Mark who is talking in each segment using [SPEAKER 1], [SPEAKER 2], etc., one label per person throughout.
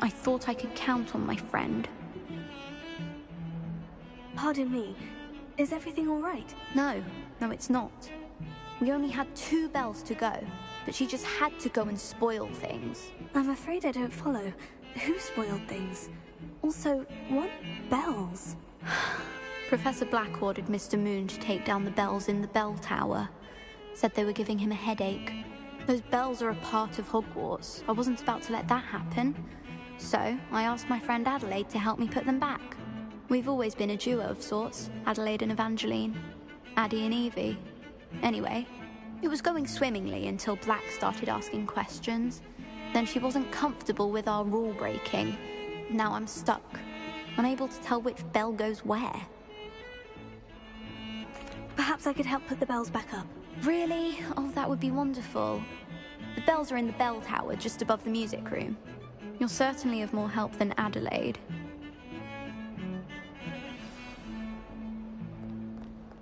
[SPEAKER 1] I thought I could count on my friend.
[SPEAKER 2] Pardon me, is everything all right?
[SPEAKER 1] No, it's not. We only had 2 bells to go, but she just had to go and spoil things.
[SPEAKER 2] I'm afraid I don't follow. Who spoiled things? Also, what bells?
[SPEAKER 1] Professor Black ordered Mr. Moon to take down the bells in the bell tower. Said they were giving him a headache. Those bells are a part of Hogwarts. I wasn't about to let that happen. So, I asked my friend Adelaide to help me put them back. We've always been a duo of sorts, Adelaide and Evangeline. Addie and Evie. Anyway, it was going swimmingly until Black started asking questions. Then she wasn't comfortable with our rule breaking. Now I'm stuck, unable to tell which bell goes where.
[SPEAKER 2] Perhaps I could help put the bells back up.
[SPEAKER 1] Really? Oh, that would be wonderful. The bells are in the bell tower just above the music room. You're certainly of more help than Adelaide.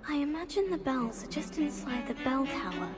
[SPEAKER 2] I imagine the bells are just inside the bell tower.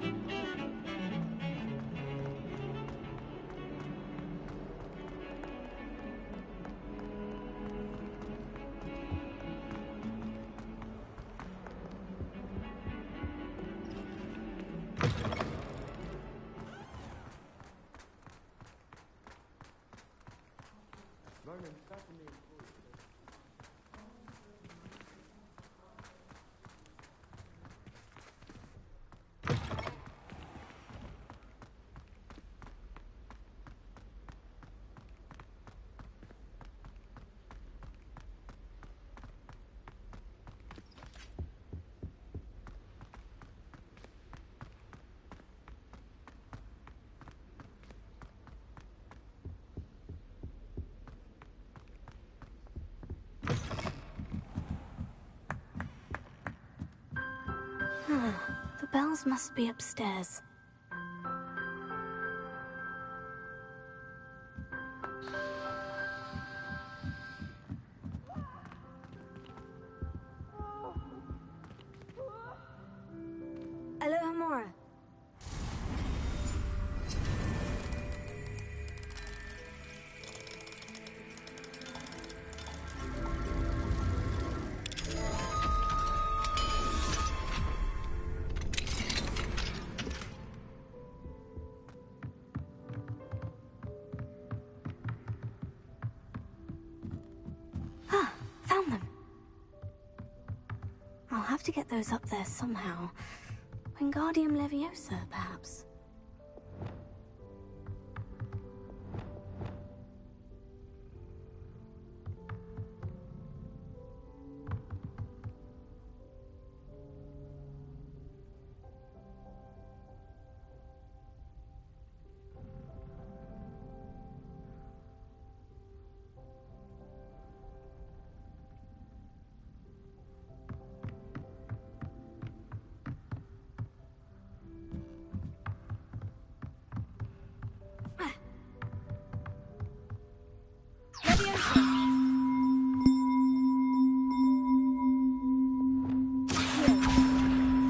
[SPEAKER 2] The bells must be upstairs. Aloha Mora. Found them. I'll have to get those up there somehow. Wingardium Leviosa, perhaps.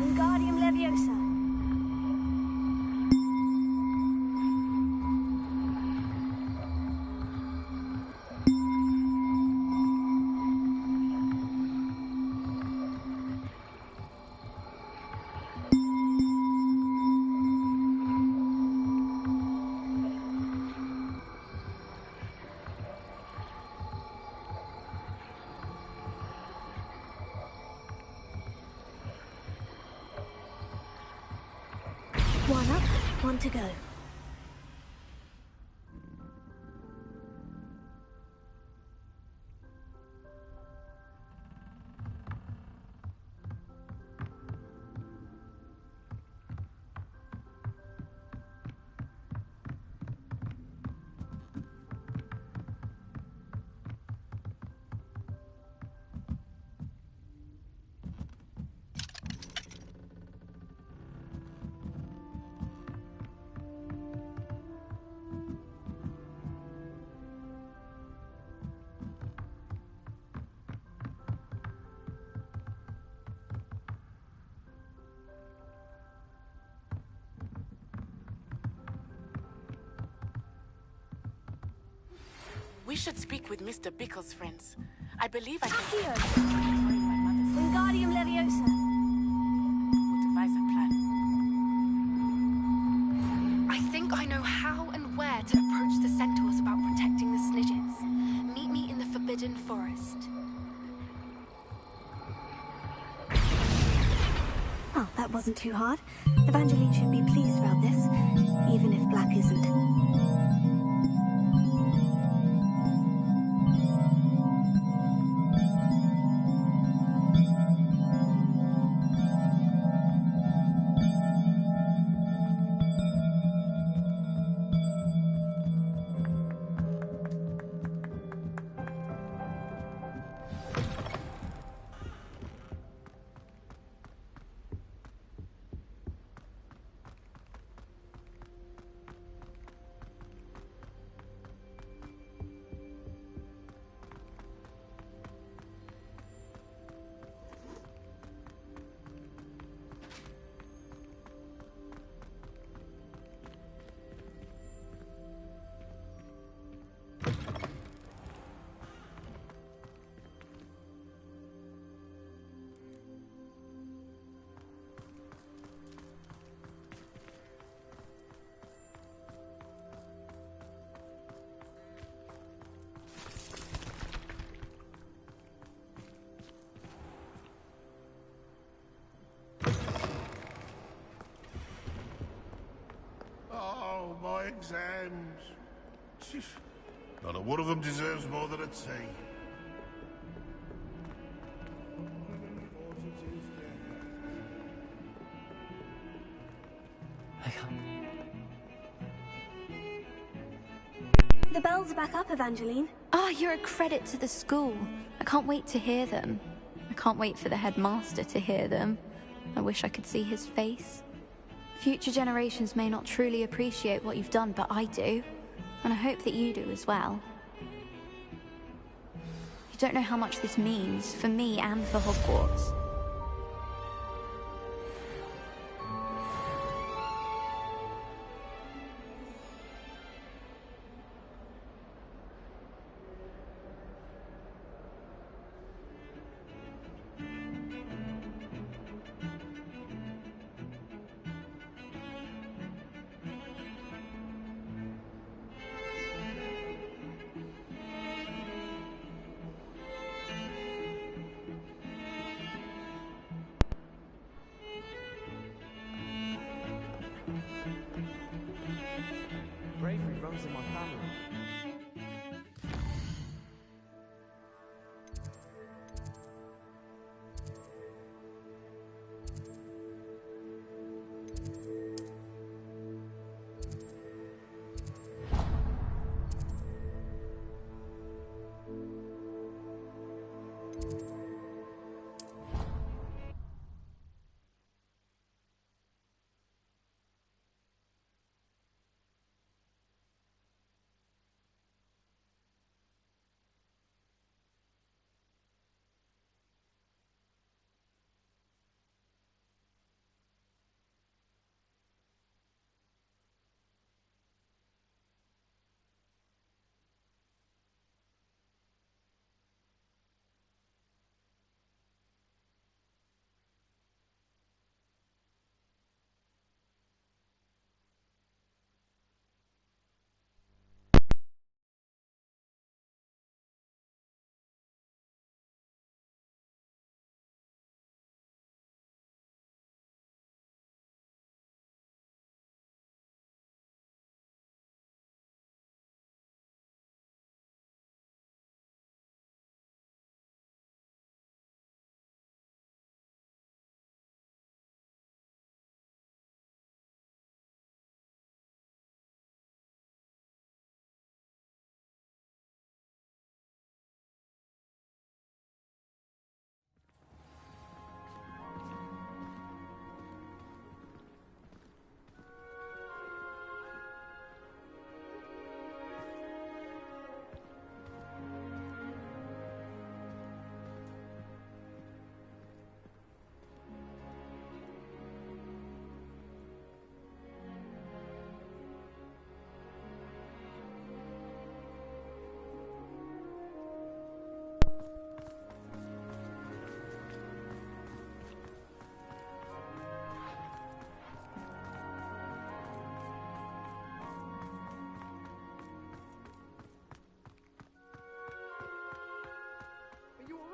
[SPEAKER 2] Wingardium Leviosa. One up, one to go.
[SPEAKER 3] We should speak with Mr. Bickle's friends. I believe I can...
[SPEAKER 2] Accio! Wingardium Leviosa!
[SPEAKER 3] We'll devise a plan.
[SPEAKER 4] I think I know how and where to approach the centaurs about protecting the Snidgets. Meet me in the Forbidden Forest.
[SPEAKER 2] Well, that wasn't too hard. Evangeline should be pleased about this, even if Black isn't.
[SPEAKER 5] Oh, my exams. Not a one of them deserves more than a T.
[SPEAKER 2] The bells are back up, Evangeline.
[SPEAKER 1] Ah, you're a credit to the school. I can't wait to hear them. I can't wait for the headmaster to hear them. I wish I could see his face. Future generations may not truly appreciate what you've done, but I do. And I hope that you do as well. You don't know how much this means, for me and for Hogwarts.
[SPEAKER 6] Bravery runs in my family.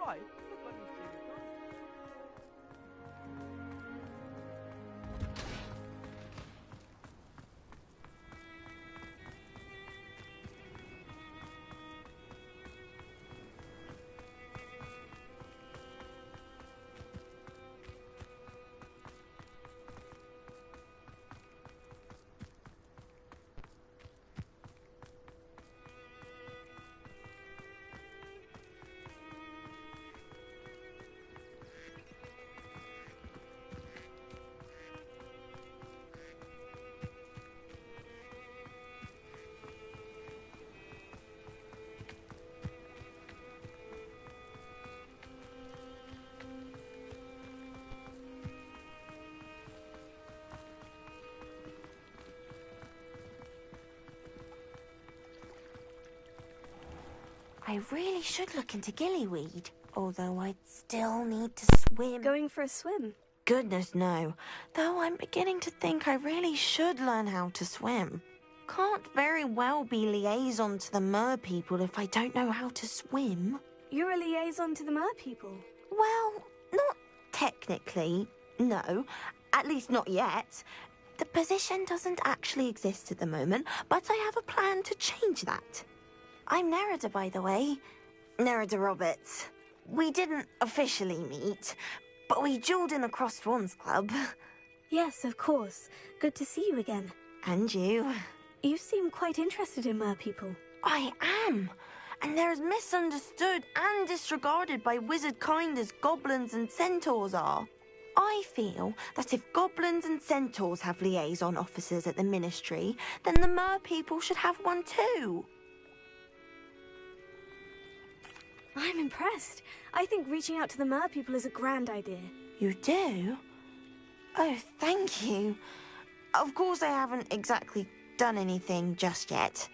[SPEAKER 6] Why? It's not like he's being a cunt.
[SPEAKER 7] I really should look into gillyweed, although I'd still need to swim.
[SPEAKER 2] Going for a swim?
[SPEAKER 7] Goodness, no. Though I'm beginning to think I really should learn how to swim. Can't very well be liaison to the mer people if I don't know how to swim.
[SPEAKER 2] You're a liaison to the mer people?
[SPEAKER 7] Well, not technically, no. At least not yet. The position doesn't actually exist at the moment, but I have a plan to change that. I'm Nerida, by the way. Nerida Roberts. We didn't officially meet, but we duelled in the Crossed Swans Club.
[SPEAKER 2] Yes, of course. Good to see you again.
[SPEAKER 7] And you.
[SPEAKER 2] You seem quite interested in mer people.
[SPEAKER 7] I am. And they're as misunderstood and disregarded by wizard kind as goblins and centaurs are. I feel that if goblins and centaurs have liaison officers at the ministry, then the mer people should have one too.
[SPEAKER 2] I'm impressed. I think reaching out to the mer people is a grand idea.
[SPEAKER 7] You do? Oh, thank you. Of course I haven't exactly done anything just yet.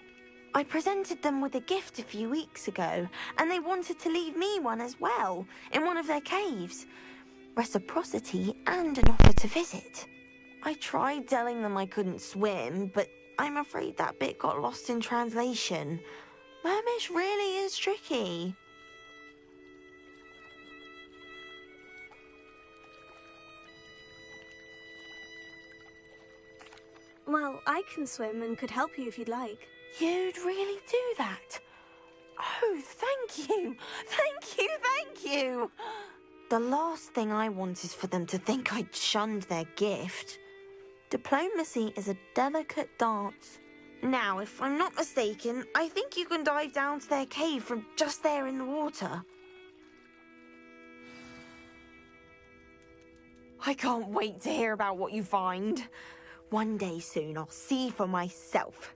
[SPEAKER 7] I presented them with a gift a few weeks ago, and they wanted to leave me one as well, in one of their caves. Reciprocity and an offer to visit. I tried telling them I couldn't swim, but I'm afraid that bit got lost in translation. Mermish really is tricky.
[SPEAKER 2] Well, I can swim and could help you if you'd like.
[SPEAKER 7] You'd really do that? Oh, thank you! Thank you, thank you! The last thing I want is for them to think I'd shunned their gift. Diplomacy is a delicate dance. Now, if I'm not mistaken, I think you can dive down to their cave from just there in the water. I can't wait to hear about what you find. One day soon, I'll see for myself.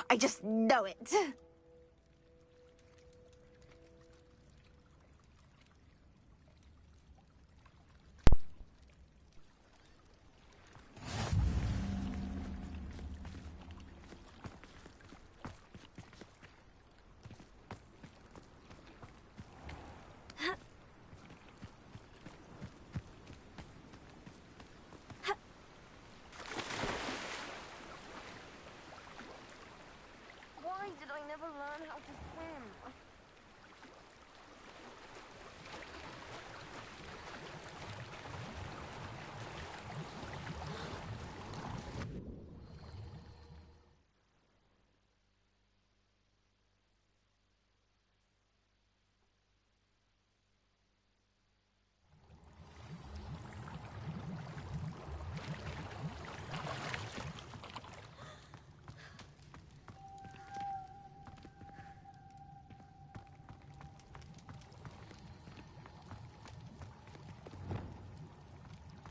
[SPEAKER 7] I just know it. Why did I never learn how to swim?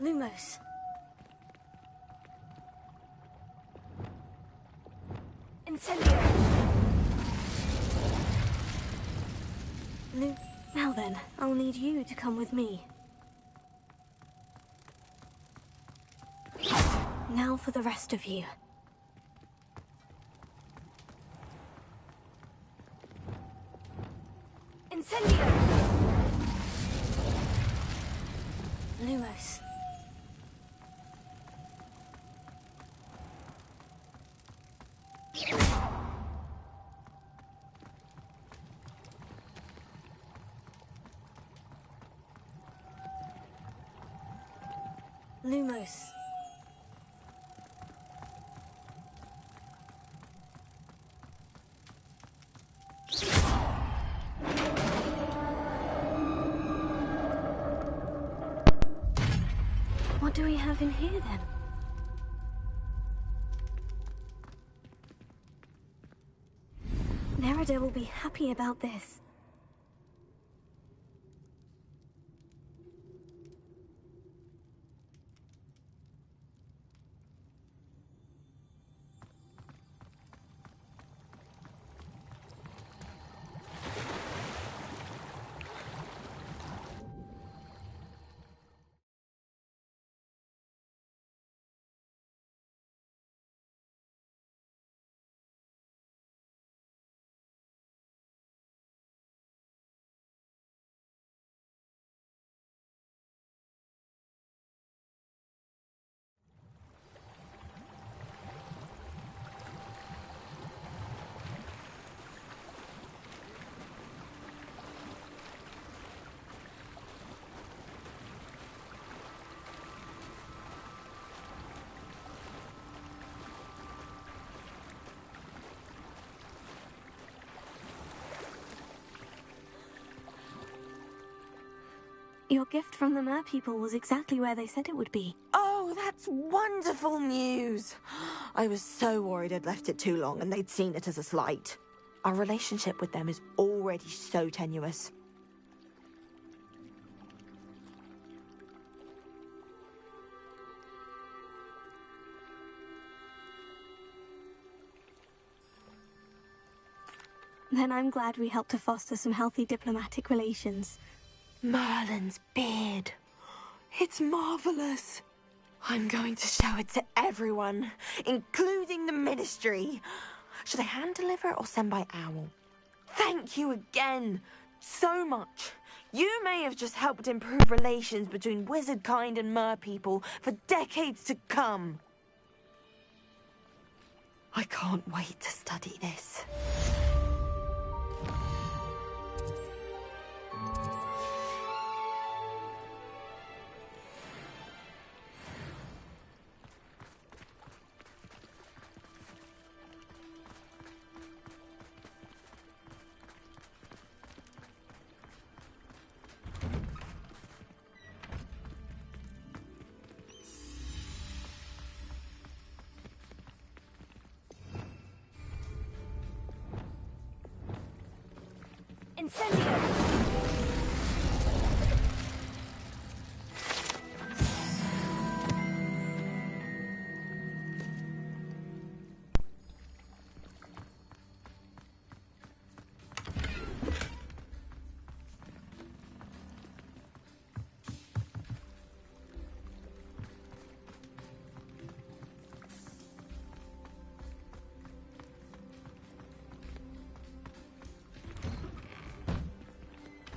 [SPEAKER 2] Lumos. Incendio. Now then, I'll need you to come with me. Now for the rest of you. Incendio. Lumos. Lumos. What do we have in here then? Nerida will be happy about this. Your gift from the Mer people was exactly where they said it would be.
[SPEAKER 7] Oh, that's wonderful news. I was so worried I'd left it too long and they'd seen it as a slight. Our relationship with them is already so tenuous.
[SPEAKER 2] Then I'm glad we helped to foster some healthy diplomatic relations.
[SPEAKER 7] Merlin's beard. It's marvelous. I'm going to show it to everyone, including the Ministry. Should I hand deliver it or send by owl? Thank you again so much. You may have just helped improve relations between wizard kind and mer people for decades to come. I can't wait to study this.
[SPEAKER 2] Incendio!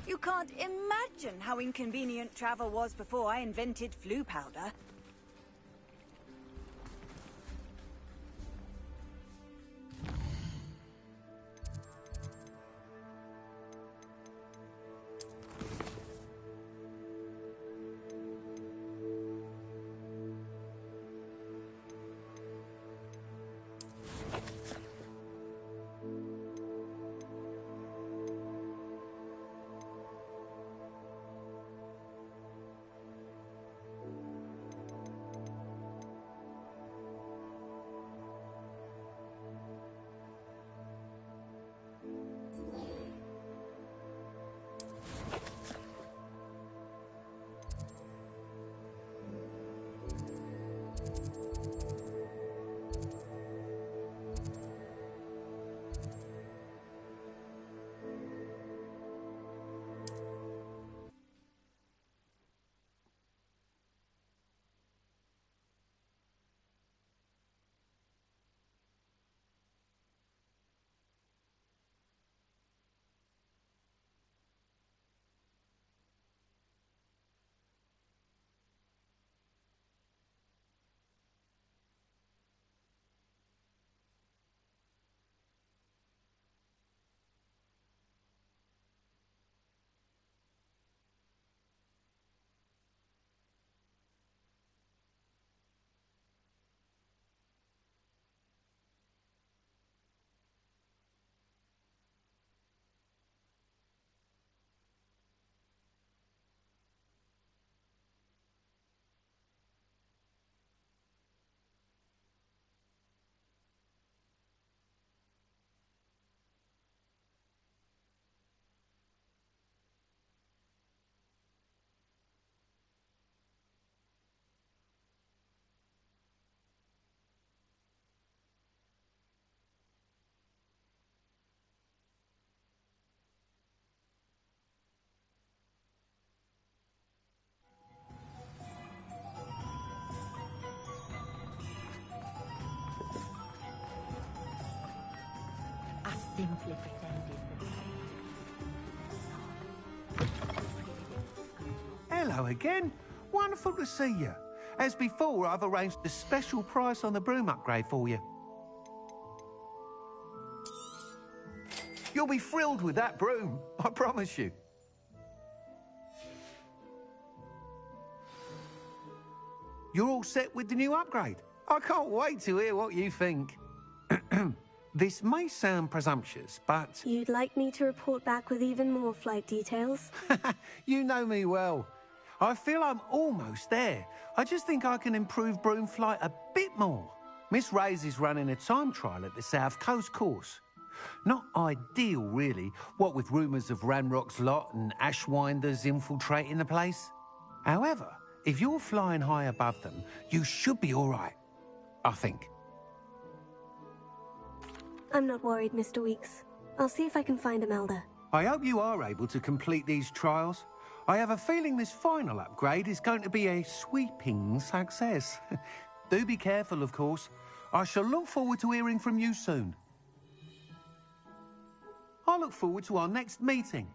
[SPEAKER 8] You can't imagine how inconvenient travel was before I invented flu powder.
[SPEAKER 9] simply pretended that
[SPEAKER 10] Hello again. Wonderful to see you. As before, I've arranged a special price on the broom upgrade for you. You'll be thrilled with that broom, I promise you. You're all set with the new upgrade. I can't wait to hear what you think. This may sound presumptuous, but...
[SPEAKER 2] You'd like me to report back with even more flight details?
[SPEAKER 10] You know me well. I feel I'm almost there. I just think I can improve broom flight a bit more. Miss Ray's is running a time trial at the South Coast course. Not ideal, really, what with rumours of Ranrock's lot and Ashwinders infiltrating the place. However, if you're flying high above them, you should be all right, I think.
[SPEAKER 2] I'm not worried, Mr. Weeks. I'll see if I can find Imelda.
[SPEAKER 10] I hope you are able to complete these trials. I have a feeling this final upgrade is going to be a sweeping success. Do be careful, of course. I shall look forward to hearing from you soon. I look forward to our next meeting.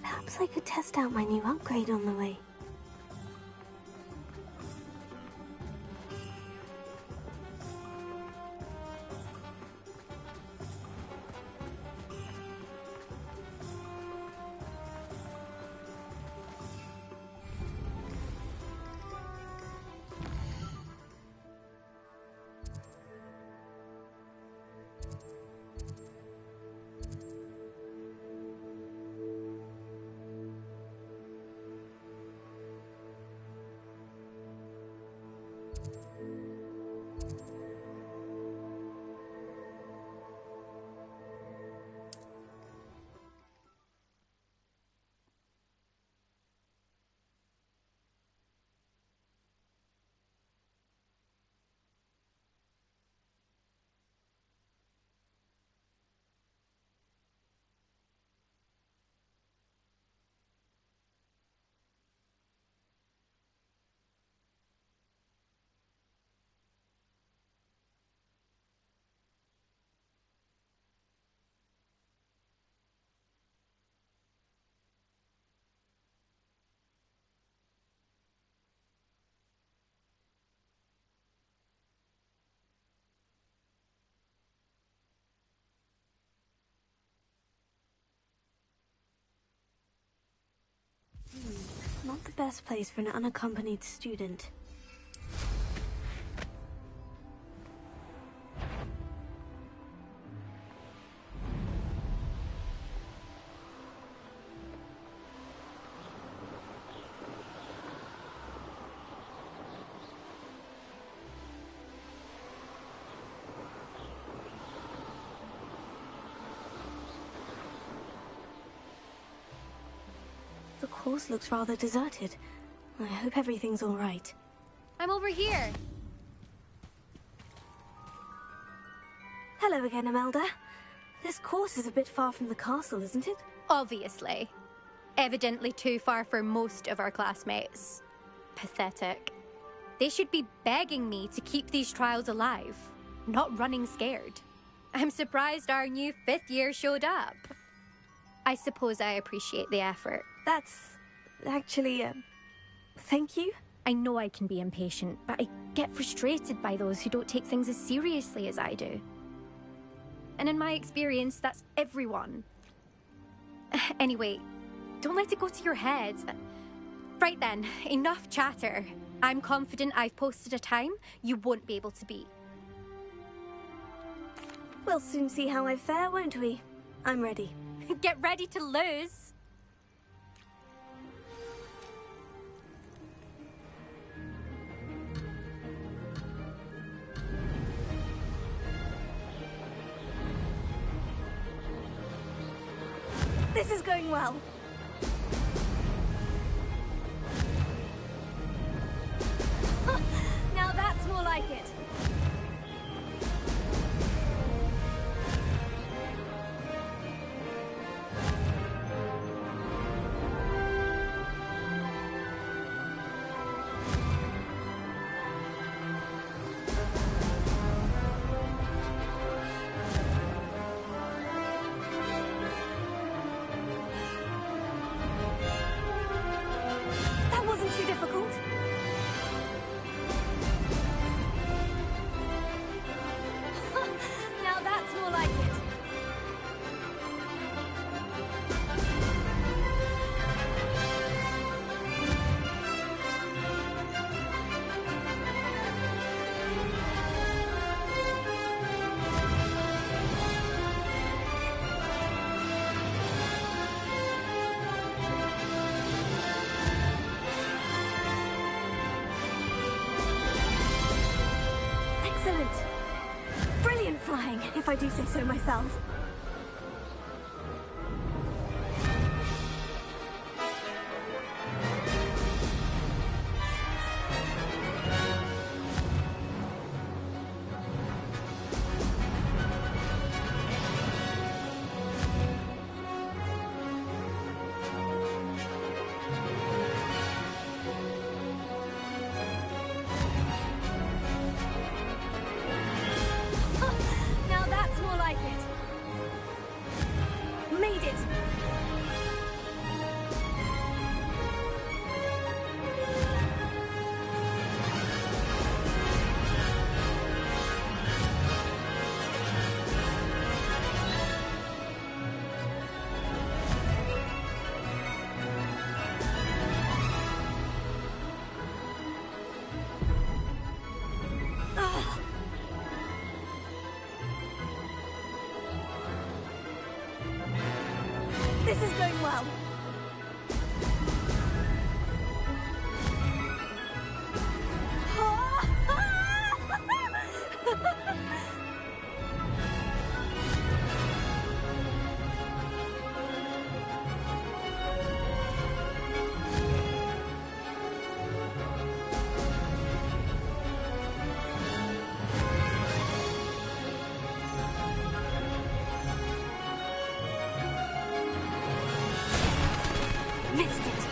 [SPEAKER 2] Perhaps I could test out my new upgrade on the way. Not the best place for an unaccompanied student. The course looks rather deserted. I hope everything's all right.
[SPEAKER 4] I'm over here.
[SPEAKER 2] Hello again, Imelda. This course is a bit far from the castle, isn't it?
[SPEAKER 11] Obviously. Evidently too far for most of our classmates. Pathetic. They should be begging me to keep these trials alive, not running scared. I'm surprised our new 5th year showed up. I suppose I appreciate the effort.
[SPEAKER 2] That's actually, thank you.
[SPEAKER 11] I know I can be impatient, but I get frustrated by those who don't take things as seriously as I do. And in my experience, that's everyone. Anyway, don't let it go to your head. Right then, enough chatter. I'm confident I've posted a time you won't be able to beat.
[SPEAKER 2] We'll soon see how I fare, won't we? I'm ready.
[SPEAKER 11] Get ready to lose.
[SPEAKER 2] This is going well. Now that's more like it. Excellent. Brilliant flying, if I do say so myself. This is going well. Missed it.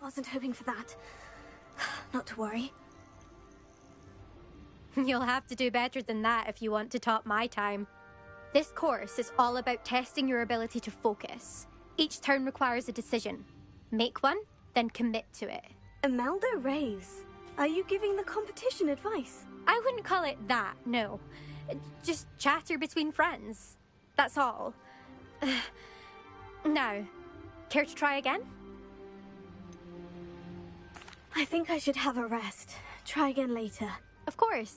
[SPEAKER 2] Wasn't hoping for that. Not to worry.
[SPEAKER 11] You'll have to do better than that if you want to top my time. This course is all about testing your ability to focus. Each turn requires a decision. Make one, then commit to it.
[SPEAKER 2] Imelda Reyes, are you giving the competition advice?
[SPEAKER 11] I wouldn't call it that, no. Just chatter between friends. That's all. Now, care to try again?
[SPEAKER 2] I think I should have a rest. Try again later.
[SPEAKER 11] Of course.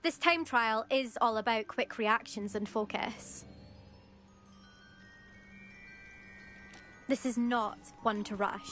[SPEAKER 11] This time trial is all about quick reactions and focus. This is not one to rush.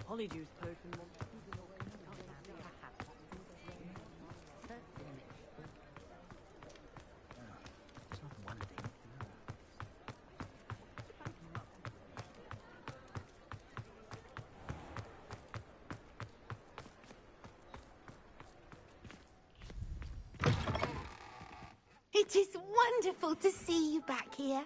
[SPEAKER 6] Hollyjuice person wants
[SPEAKER 12] It is wonderful to see you back here.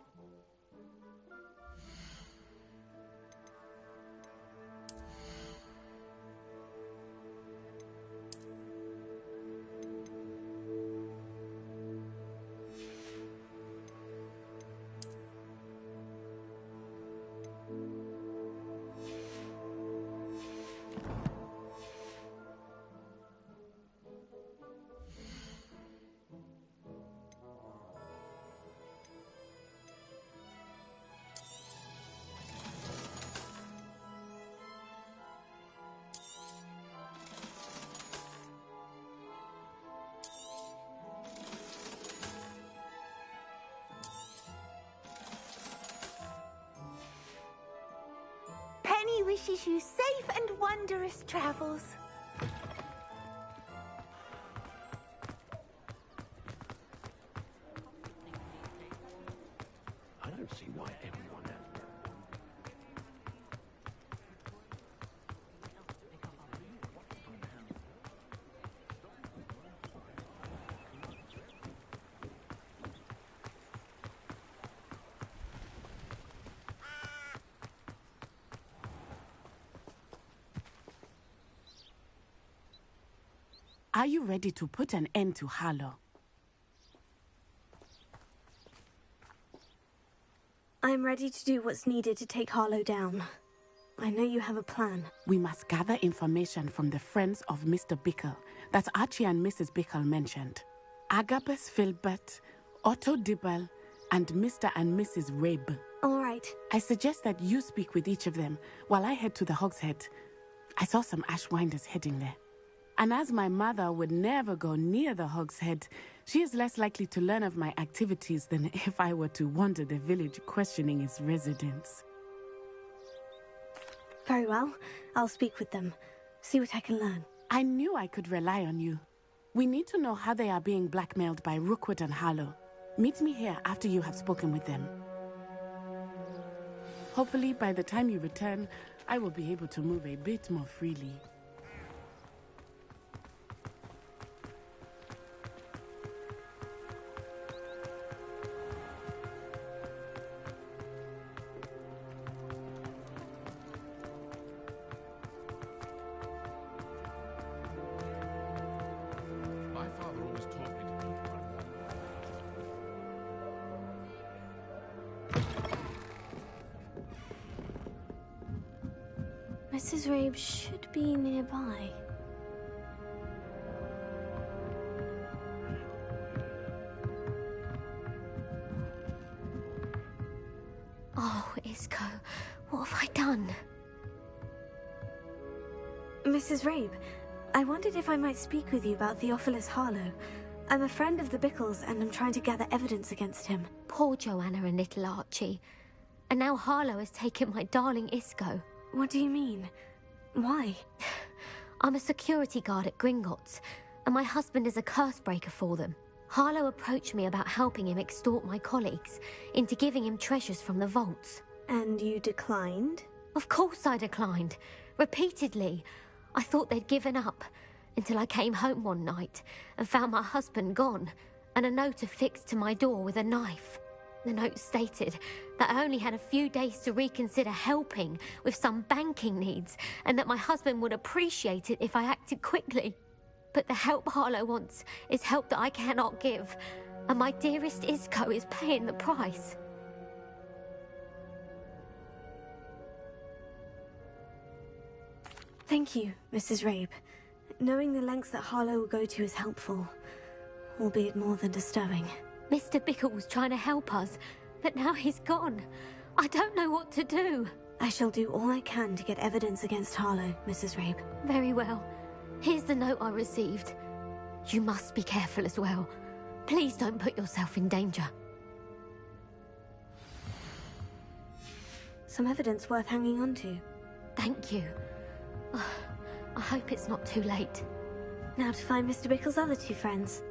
[SPEAKER 12] Penny wishes you safe and wondrous travels.
[SPEAKER 13] I don't see why everyone has.
[SPEAKER 3] Are you ready to put an end to Harlow?
[SPEAKER 2] I'm ready to do what's needed to take Harlow down. I know you have a plan.
[SPEAKER 3] We must gather information from the friends of Mr. Bickle that Archie and Mrs. Bickle mentioned. Agabus Filbert, Otto Dibble, and Mr. and Mrs. Rabe.
[SPEAKER 2] All right.
[SPEAKER 3] I suggest that you speak with each of them while I head to the Hog's Head. I saw some Ashwinders heading there. And as my mother would never go near the Hog's Head, she is less likely to learn of my activities than if I were to wander the village questioning its residents.
[SPEAKER 2] Very well. I'll speak with them. See what I can learn.
[SPEAKER 3] I knew I could rely on you. We need to know how they are being blackmailed by Rookwood and Harlow. Meet me here after you have spoken with them. Hopefully, by the time you return, I will be able to move a bit more freely.
[SPEAKER 5] My father always taught me to keep my
[SPEAKER 2] Mrs. Rabe should be nearby.
[SPEAKER 11] Oh, Isco, what have I done?
[SPEAKER 2] Mrs. Rabe, I wondered if I might speak with you about Theophilus Harlow. I'm a friend of the Bickles and I'm trying to gather evidence against him.
[SPEAKER 11] Poor Joanna and little Archie. And now Harlow has taken my darling Isco.
[SPEAKER 2] What do you mean? Why?
[SPEAKER 11] I'm a security guard at Gringotts, and my husband is a curse breaker for them. Harlow approached me about helping him extort my colleagues into giving him treasures from the vaults.
[SPEAKER 2] And you declined?
[SPEAKER 11] Of course I declined. Repeatedly. I thought they'd given up, until I came home one night and found my husband gone, and a note affixed to my door with a knife. The note stated that I only had a few days to reconsider helping with some banking needs, and that my husband would appreciate it if I acted quickly. But the help Harlow wants is help that I cannot give, and my dearest Isco is paying the price.
[SPEAKER 2] Thank you, Mrs. Rabe. Knowing the lengths that Harlow will go to is helpful, albeit more than disturbing.
[SPEAKER 11] Mr. Bickle was trying to help us, but now he's gone. I don't know what to do.
[SPEAKER 2] I shall do all I can to get evidence against Harlow, Mrs. Rabe.
[SPEAKER 11] Very well. Here's the note I received. You must be careful as well. Please don't put yourself in danger.
[SPEAKER 2] Some evidence worth hanging on to.
[SPEAKER 11] Thank you. I hope it's not too late.
[SPEAKER 2] Now to find Mr. Bickle's other two friends.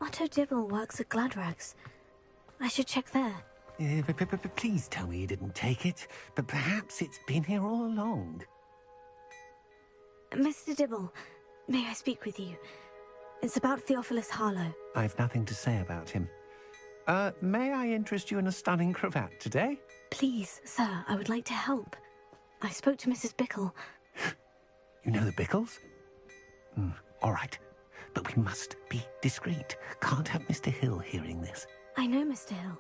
[SPEAKER 2] Otto Dibble works at Gladrags. I should check there.
[SPEAKER 10] But please tell me you didn't take it. But perhaps it's been here all along.
[SPEAKER 2] Mr. Dibble, may I speak with you? It's about Theophilus Harlow.
[SPEAKER 10] I've nothing to say about him. May I interest you in a stunning cravat today?
[SPEAKER 2] Please, sir, I would like to help. I spoke to Mrs. Bickle.
[SPEAKER 10] You know the Bickles? All right. But we must be discreet. Can't have Mr. Hill hearing this.
[SPEAKER 2] I know Mr. Hill.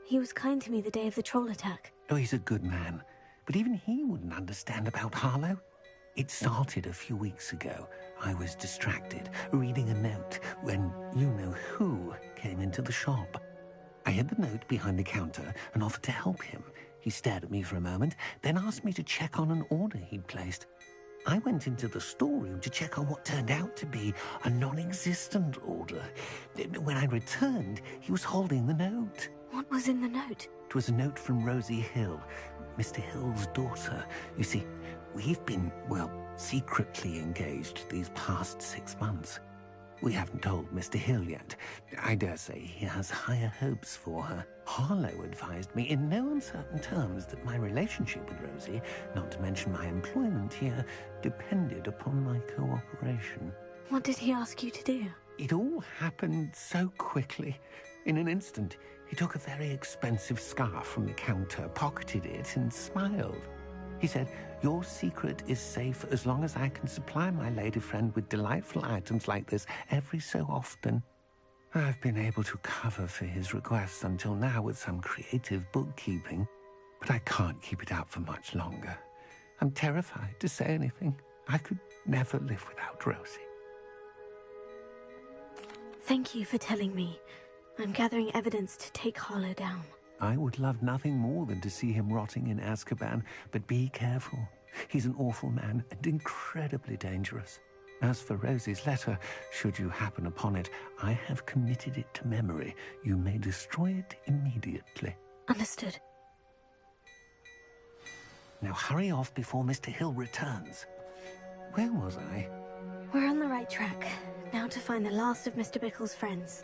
[SPEAKER 2] He was kind to me the day of the troll attack.
[SPEAKER 10] Oh, he's a good man. But even he wouldn't understand about Harlow. It started a few weeks ago. I was distracted, reading a note, when you-know-who came into the shop. I hid the note behind the counter and offered to help him. He stared at me for a moment, then asked me to check on an order he'd placed. I went into the storeroom to check on what turned out to be a non-existent order. When I returned, he was holding the note.
[SPEAKER 2] What was in the note?
[SPEAKER 10] It was a note from Rosie Hill, Mr. Hill's daughter. You see, we've been, well, secretly engaged these past 6 months. We haven't told Mr. Hill yet. I dare say he has higher hopes for her. Harlow advised me in no uncertain terms that my relationship with Rosie, not to mention my employment here, depended upon my cooperation.
[SPEAKER 2] What did he ask you to do?
[SPEAKER 10] It all happened so quickly. In an instant, he took a very expensive scarf from the counter, pocketed it, and smiled. He said, "Your secret is safe as long as I can supply my lady friend with delightful items like this every so often." I've been able to cover for his requests until now with some creative bookkeeping, but I can't keep it up for much longer. I'm terrified to say anything. I could never live without Rosie.
[SPEAKER 2] Thank you for telling me. I'm gathering evidence to take Harlow down.
[SPEAKER 10] I would love nothing more than to see him rotting in Azkaban, but be careful. He's an awful man and incredibly dangerous. As for Rosie's letter, should you happen upon it, I have committed it to memory. You may destroy it immediately.
[SPEAKER 2] Understood.
[SPEAKER 10] Now hurry off before Mr. Hill returns. Where was I?
[SPEAKER 2] We're on the right track. Now to find the last of Mr. Bickle's friends.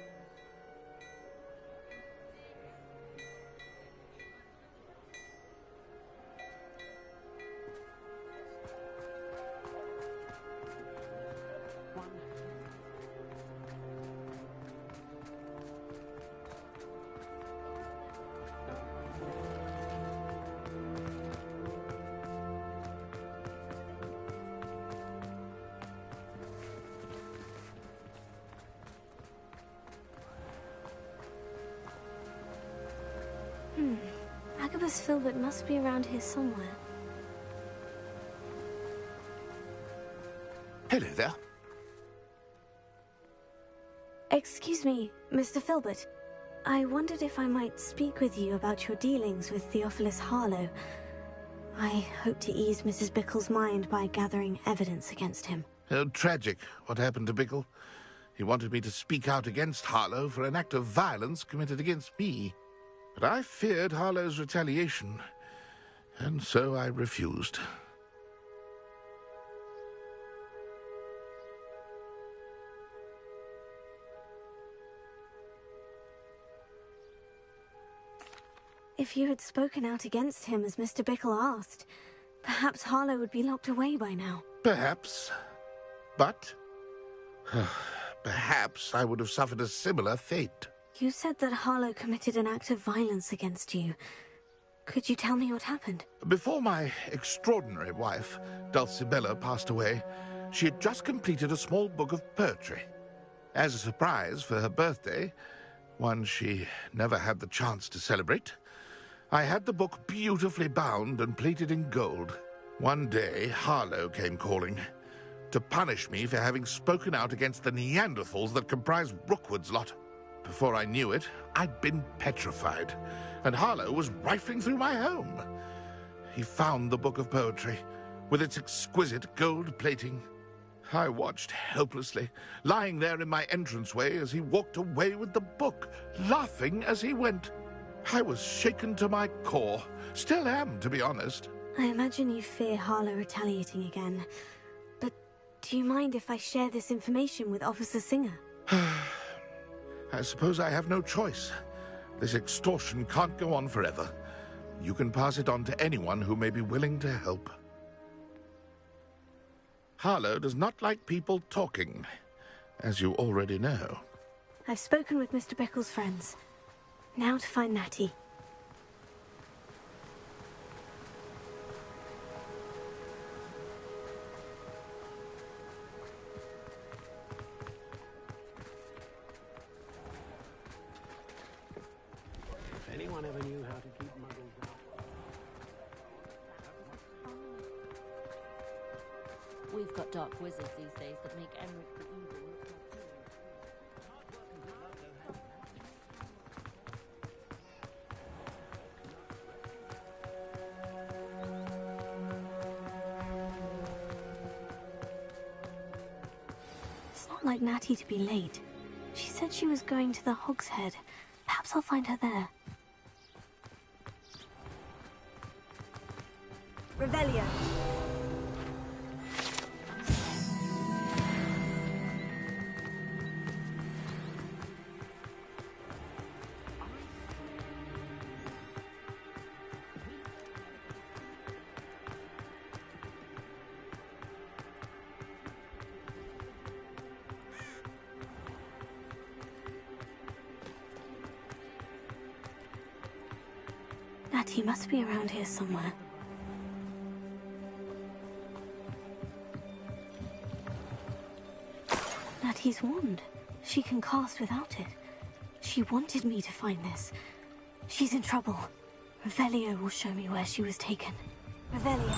[SPEAKER 2] Agabus Filbert must be around here somewhere.
[SPEAKER 5] Hello there.
[SPEAKER 2] Excuse me, Mr. Filbert. I wondered if I might speak with you about your dealings with Theophilus Harlow. I hope to ease Mrs. Bickle's mind by gathering evidence against him.
[SPEAKER 5] Oh, tragic what happened to Bickle. He wanted me to speak out against Harlow for an act of violence committed against me. But I feared Harlow's retaliation, and so I refused.
[SPEAKER 2] If you had spoken out against him as Mr. Bickle asked, perhaps Harlow would be locked away by now.
[SPEAKER 5] Perhaps. But perhaps I would have suffered a similar fate.
[SPEAKER 2] You said that Harlow committed an act of violence against you. Could you tell me what happened?
[SPEAKER 5] Before my extraordinary wife, Dulcibella, passed away, she had just completed a small book of poetry. As a surprise for her birthday, one she never had the chance to celebrate, I had the book beautifully bound and plated in gold. One day, Harlow came calling to punish me for having spoken out against the Neanderthals that comprise Rookwood's lot. Before I knew it, I'd been petrified, and Harlow was rifling through my home. He found the book of poetry, with its exquisite gold plating. I watched helplessly, lying there in my entranceway as he walked away with the book, laughing as he went. I was shaken to my core. Still am, to be honest.
[SPEAKER 2] I imagine you fear Harlow retaliating again. But do you mind if I share this information with Officer Singer?
[SPEAKER 5] I suppose I have no choice. This extortion can't go on forever. You can pass it on to anyone who may be willing to help. Harlow does not like people talking, as you already know.
[SPEAKER 2] I've spoken with Mr. Bickle's friends. Now to find Natty.
[SPEAKER 13] If anyone ever knew how to keep muggles out.
[SPEAKER 9] We've got dark wizards these days that make Emmerich the evil look like
[SPEAKER 2] It's not like Natty to be late. She said she was going to the Hog's Head. Perhaps I'll find her there.
[SPEAKER 8] Revelio.
[SPEAKER 2] Natty must be around here somewhere. Natty's wand. She can cast without it. She wanted me to find this. She's in trouble. Revelio will show me where she was taken. Revelio.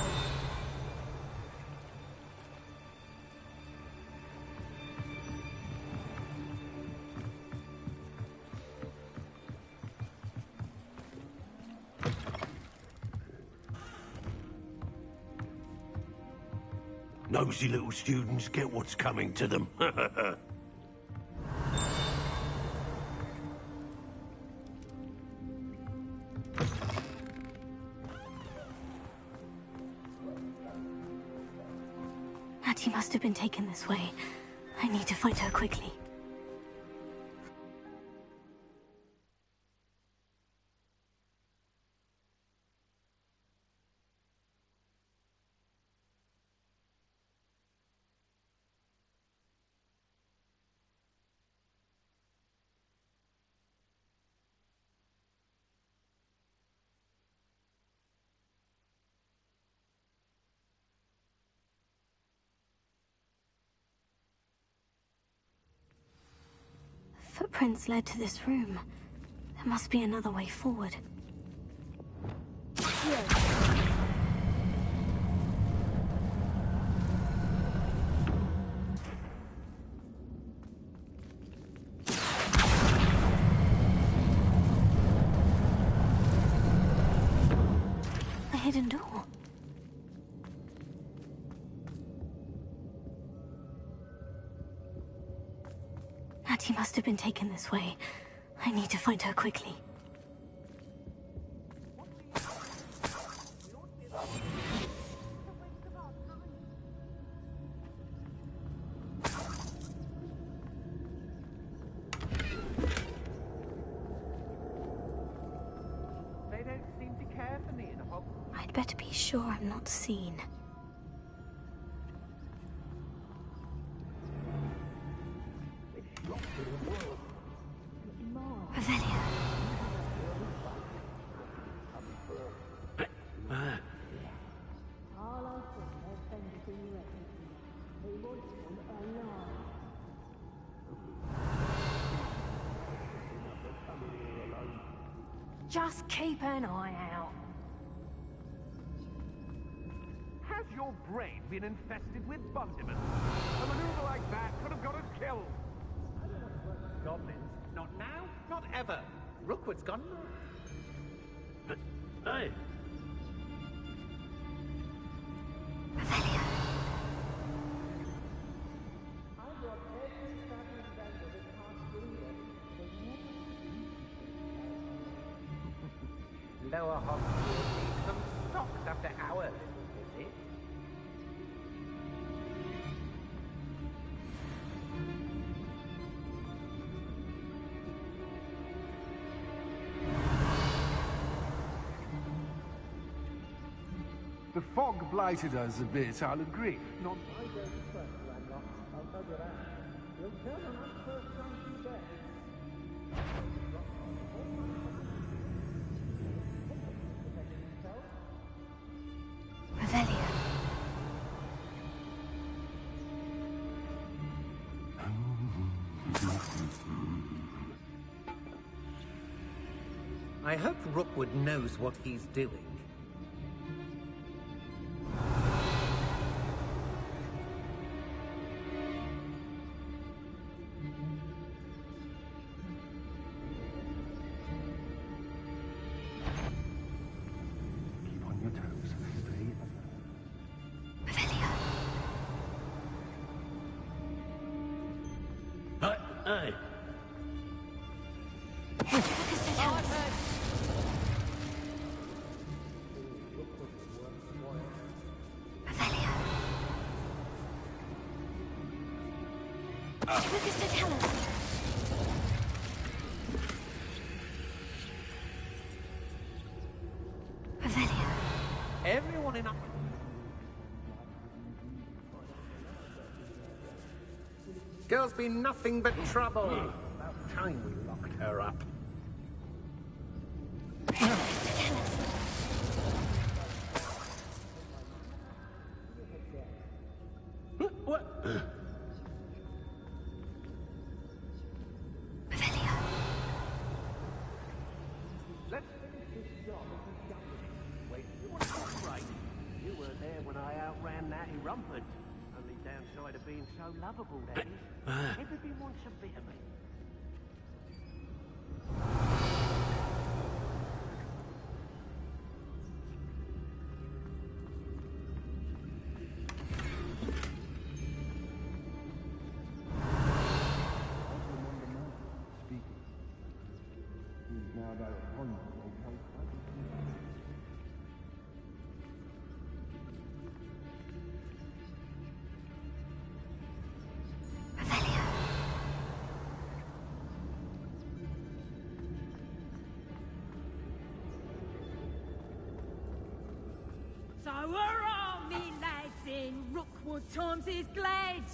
[SPEAKER 13] Nosy little students get what's coming to them.
[SPEAKER 2] Natty must have been taken this way. I need to find her quickly. Footprints led to this room. There must be another way forward. A hidden door. Natty must have been taken this way. I need to find her quickly.
[SPEAKER 6] They don't seem to care for me in Hogwarts.
[SPEAKER 2] I'd better be sure I'm not seen. Revelio.
[SPEAKER 8] Just keep an eye out.
[SPEAKER 6] Has your brain been infested with bundiment? A maneuver like that could have got us killed. Goblins? Not now, not ever. Rookwood's gone.
[SPEAKER 13] Hey!
[SPEAKER 2] Revelio.
[SPEAKER 6] Lower Hogwarts needs some stocks after hours, is it?
[SPEAKER 10] The fog blighted us a bit, I'll agree. Not
[SPEAKER 6] I'll tell you that. You'll turn on us first time you bet.
[SPEAKER 2] Revelio.
[SPEAKER 6] I hope Rookwood knows what he's doing.
[SPEAKER 10] keep on your toes. Stay alert.
[SPEAKER 2] Revelio.
[SPEAKER 13] Hey!
[SPEAKER 6] Everyone in our... Girl's been nothing but trouble. About time we locked her up.
[SPEAKER 13] What?
[SPEAKER 6] Let's finish this job and be done with it. Wait, you want to right? You were there when I outran that Rumpert. Only downside of being so lovable, that is. Everybody wants a bit of me.
[SPEAKER 14] So hurrah, me lads, in Rookwood times is glad.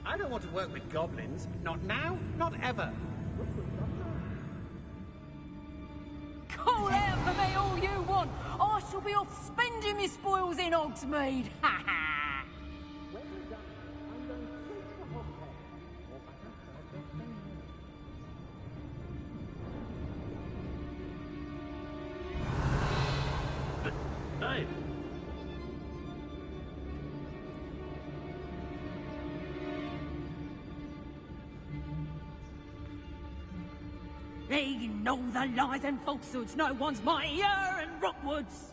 [SPEAKER 6] I don't want to work with goblins. Not now, not ever.
[SPEAKER 14] Call out for me all you want. I shall be off spending my spoils in Hogsmeade. Ha ha!
[SPEAKER 13] Hey!
[SPEAKER 14] They know the lies and falsehoods. No one's mightier in Rookwoods.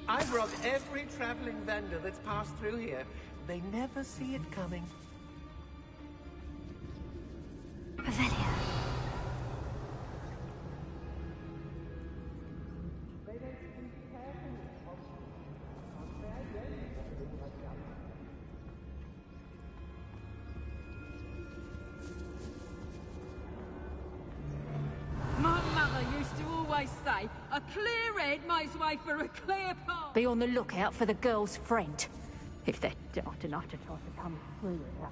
[SPEAKER 6] I've robbed every traveling vendor that's passed through here. They never see it coming.
[SPEAKER 2] Revelio.
[SPEAKER 14] My mother used to always say, a clear head makes way for a clear path.
[SPEAKER 15] Be on the lookout for the girl's friend, if they're daft enough to try to come through with that.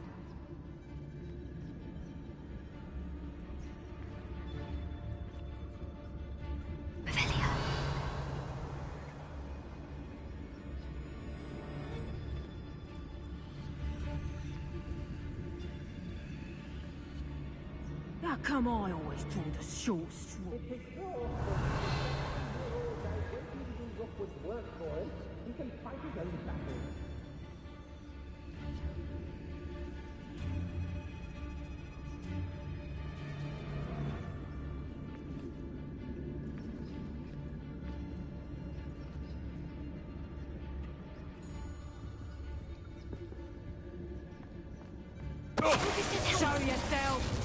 [SPEAKER 14] How come I always draw the short straw? Show yourself!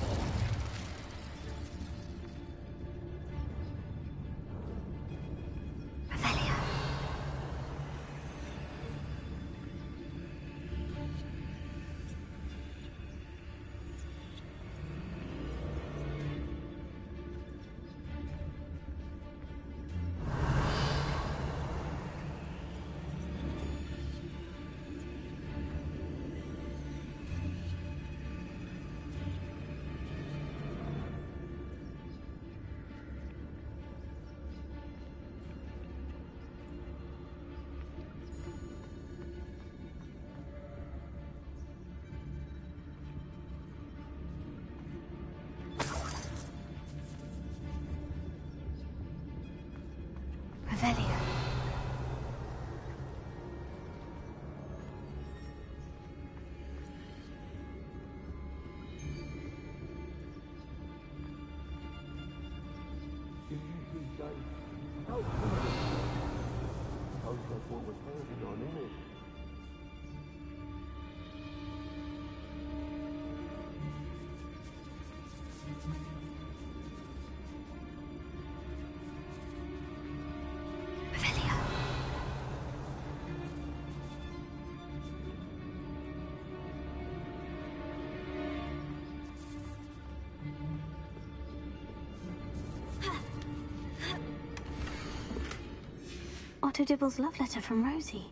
[SPEAKER 2] Otto Dibble's love letter from Rosie.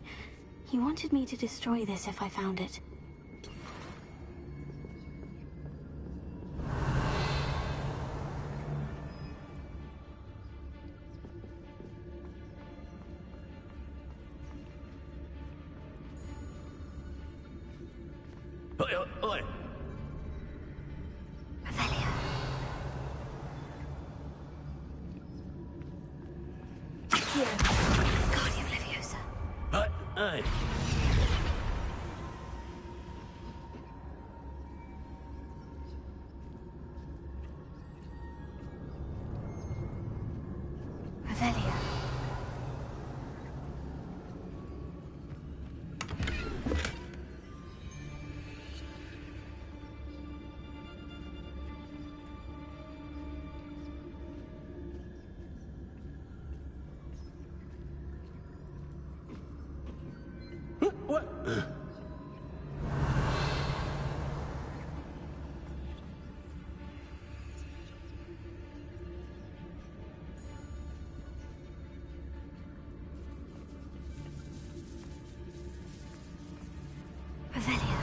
[SPEAKER 2] He wanted me to destroy this if I found it.
[SPEAKER 13] Oi!
[SPEAKER 2] Here. Guardian Leviosa.
[SPEAKER 13] Hey!
[SPEAKER 2] Revelia.
[SPEAKER 13] What?
[SPEAKER 2] Revelia.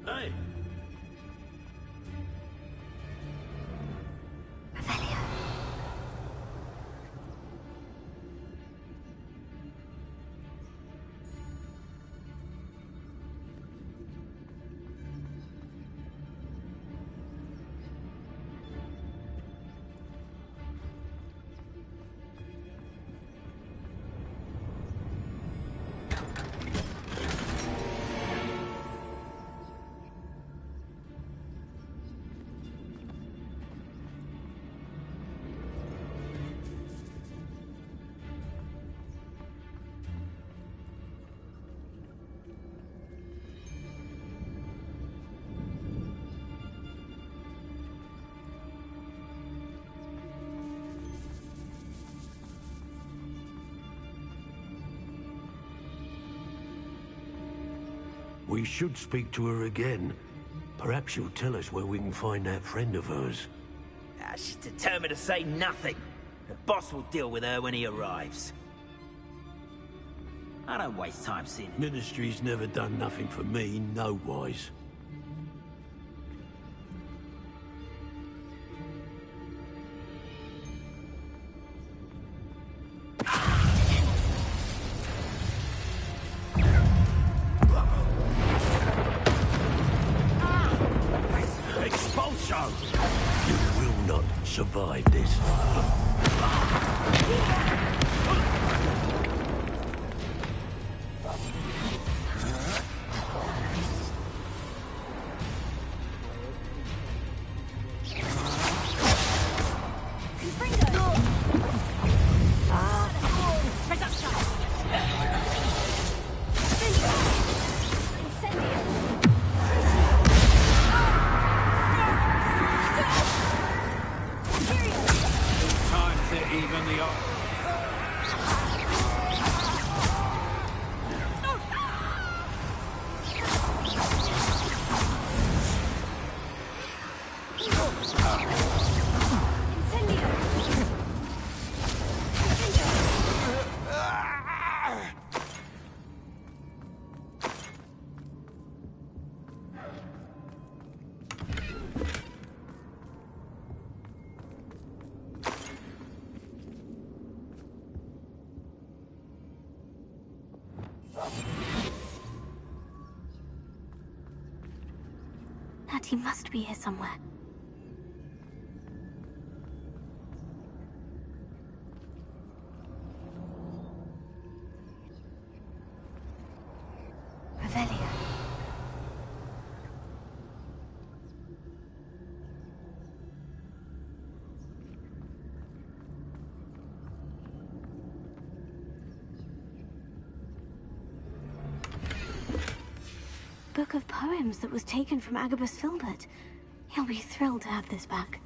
[SPEAKER 13] Hey!
[SPEAKER 2] Revelia.
[SPEAKER 13] We should speak to her again. Perhaps she'll tell us where we can find that friend of hers.
[SPEAKER 16] She's determined to say nothing. The boss will deal with her when he arrives. I don't waste time seeing him.
[SPEAKER 13] Ministry's never done nothing for me, no wise. survive this.
[SPEAKER 2] He must be here somewhere. Revelio. Book of poems that was taken from Agabus Filbert. He'll be thrilled to have this back.